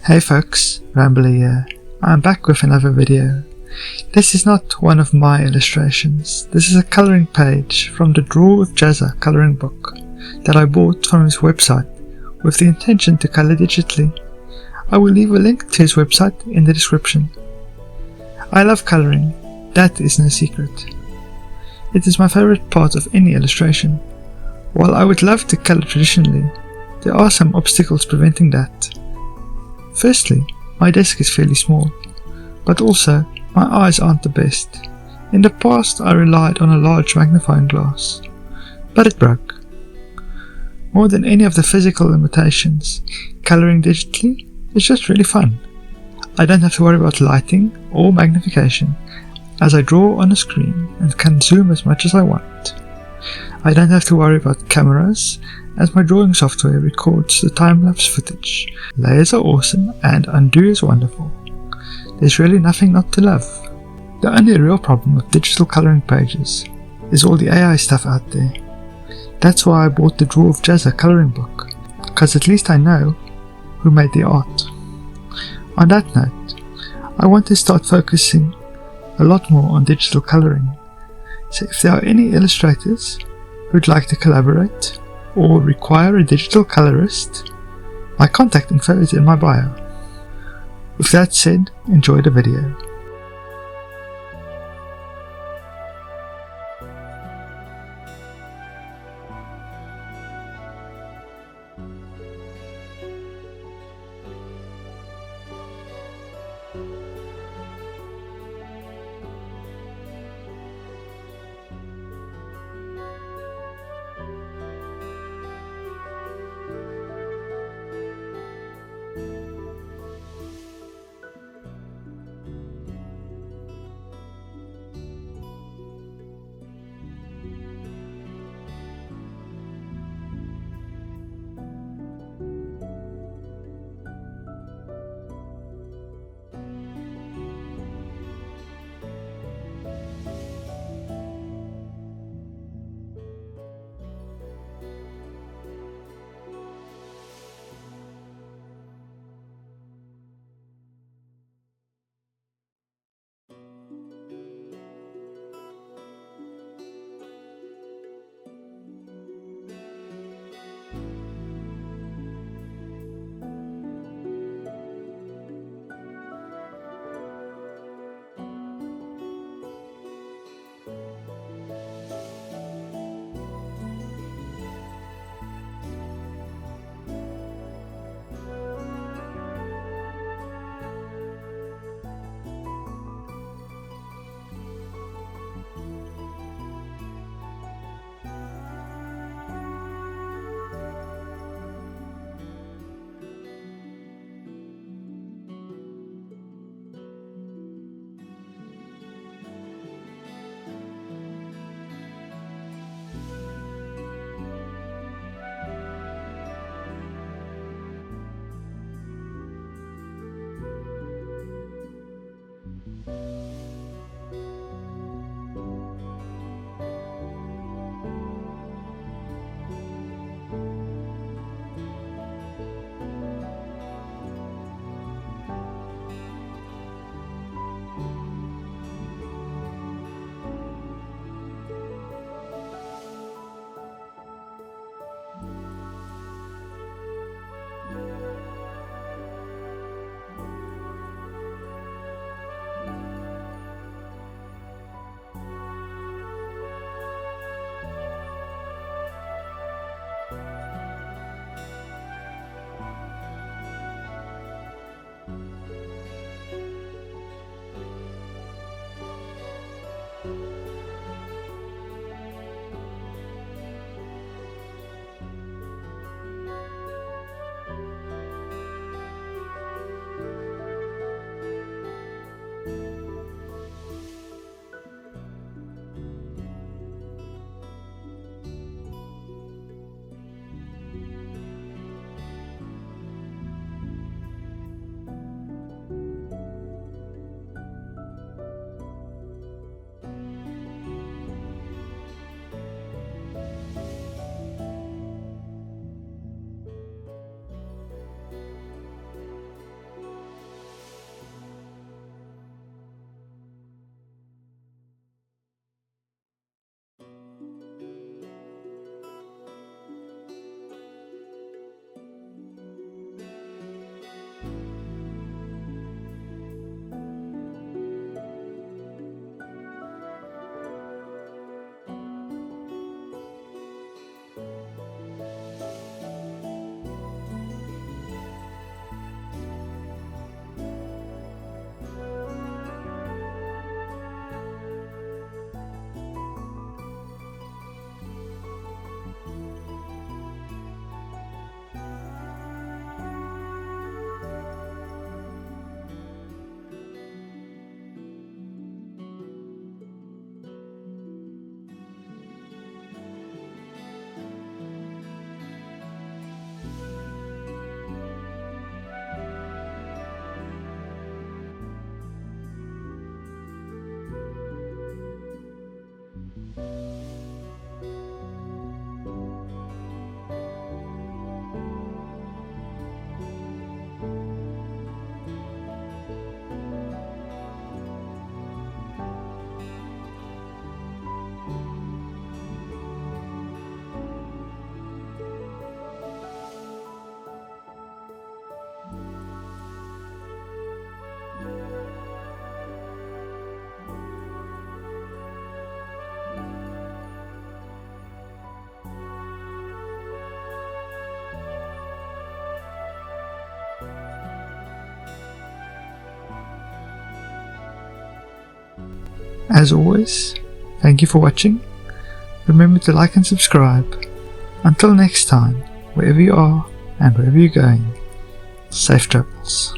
Hey folks, Rambler here. I'm back with another video. This is not one of my illustrations. This is a colouring page from the Draw with Jazza colouring book that I bought from his website with the intention to colour digitally. I will leave a link to his website in the description. I love colouring, that is no secret. It is my favourite part of any illustration. While I would love to colour traditionally, there are some obstacles preventing that. Firstly, my desk is fairly small, but also my eyes aren't the best. In the past I relied on a large magnifying glass, but it broke. More than any of the physical limitations, colouring digitally is just really fun. I don't have to worry about lighting or magnification as I draw on a screen and can zoom as much as I want. I don't have to worry about cameras as my drawing software records the time-lapse footage. Layers are awesome and undo is wonderful. There's really nothing not to love. The only real problem with digital colouring pages is all the AI stuff out there. That's why I bought the Draw with Jazza colouring book, cause at least I know who made the art. On that note, I want to start focusing a lot more on digital colouring. So if there are any illustrators who'd like to collaborate or require a digital colorist, my contact info is in my bio. With that said, enjoy the video. As always, thank you for watching. Remember to like and subscribe. Until next time, wherever you are and wherever you're going, safe travels.